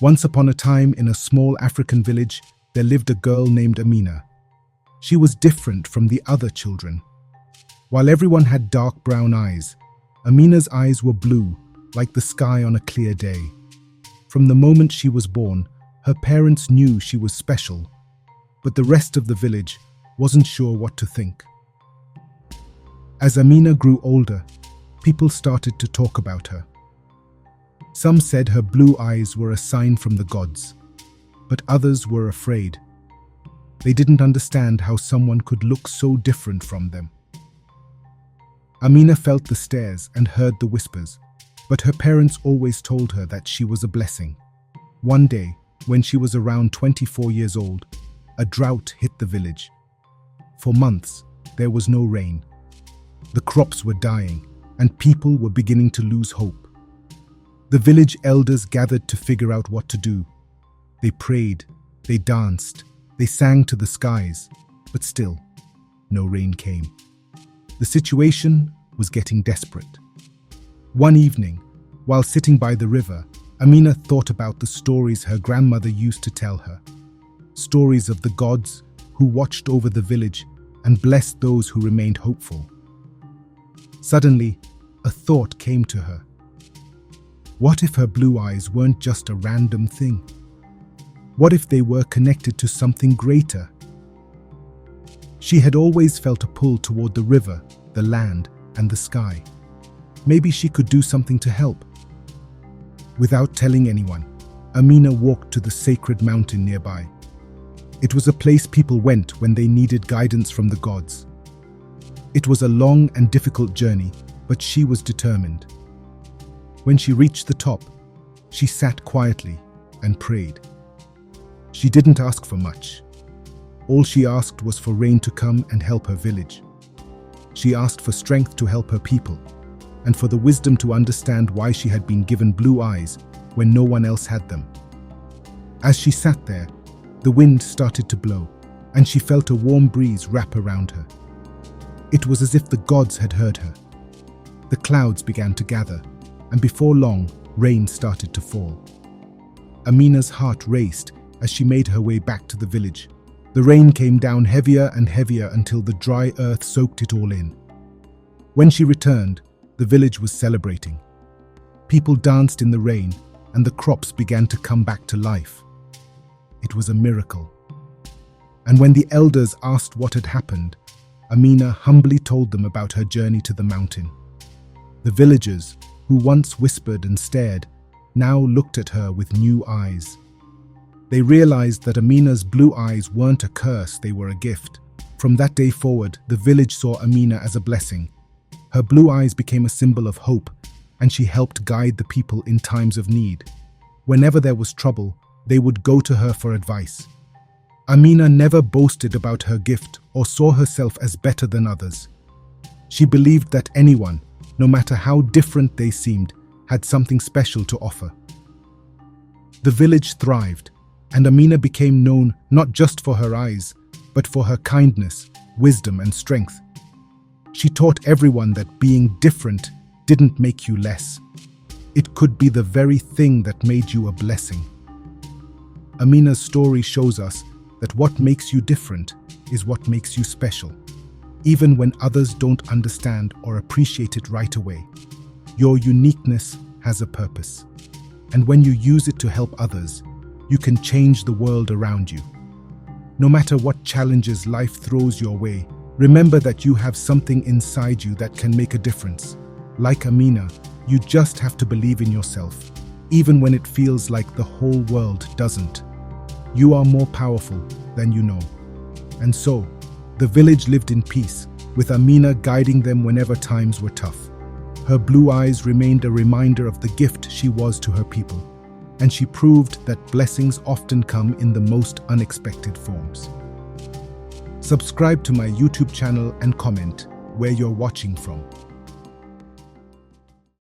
Once upon a time, in a small African village, there lived a girl named Amina. She was different from the other children. While everyone had dark brown eyes, Amina's eyes were blue, like the sky on a clear day. From the moment she was born, her parents knew she was special, but the rest of the village wasn't sure what to think. As Amina grew older, people started to talk about her. Some said her blue eyes were a sign from the gods, but others were afraid. They didn't understand how someone could look so different from them. Amina felt the stares and heard the whispers, but her parents always told her that she was a blessing. One day, when she was around 24 years old, a drought hit the village. For months, there was no rain. The crops were dying, and people were beginning to lose hope. The village elders gathered to figure out what to do. They prayed, they danced, they sang to the skies, but still, no rain came. The situation was getting desperate. One evening, while sitting by the river, Amina thought about the stories her grandmother used to tell her. Stories of the gods who watched over the village and blessed those who remained hopeful. Suddenly, a thought came to her. What if her blue eyes weren't just a random thing? What if they were connected to something greater? She had always felt a pull toward the river, the land, and the sky. Maybe she could do something to help. Without telling anyone, Amina walked to the sacred mountain nearby. It was a place people went when they needed guidance from the gods. It was a long and difficult journey, but she was determined. When she reached the top, she sat quietly and prayed. She didn't ask for much. All she asked was for rain to come and help her village. She asked for strength to help her people, and for the wisdom to understand why she had been given blue eyes when no one else had them. As she sat there, the wind started to blow, and she felt a warm breeze wrap around her. It was as if the gods had heard her. The clouds began to gather, and before long, rain started to fall. Amina's heart raced as she made her way back to the village. The rain came down heavier and heavier until the dry earth soaked it all in. When she returned, the village was celebrating. People danced in the rain, and the crops began to come back to life. It was a miracle. And when the elders asked what had happened, Amina humbly told them about her journey to the mountain. The villagers, who once whispered and stared, now looked at her with new eyes. They realized that Amina's blue eyes weren't a curse, they were a gift. From that day forward, the village saw Amina as a blessing. Her blue eyes became a symbol of hope, and she helped guide the people in times of need. Whenever there was trouble, they would go to her for advice. Amina never boasted about her gift or saw herself as better than others. She believed that anyone, no matter how different they seemed, had something special to offer. The village thrived, and Amina became known not just for her eyes, but for her kindness, wisdom, and strength. She taught everyone that being different didn't make you less. It could be the very thing that made you a blessing. Amina's story shows us that what makes you different is what makes you special. Even when others don't understand or appreciate it right away, your uniqueness has a purpose. And when you use it to help others, you can change the world around you. No matter what challenges life throws your way, remember that you have something inside you that can make a difference. Like Amina, you just have to believe in yourself, even when it feels like the whole world doesn't. You are more powerful than you know. And so, the village lived in peace, with Amina guiding them whenever times were tough. Her blue eyes remained a reminder of the gift she was to her people, and she proved that blessings often come in the most unexpected forms. Subscribe to my YouTube channel and comment where you're watching from.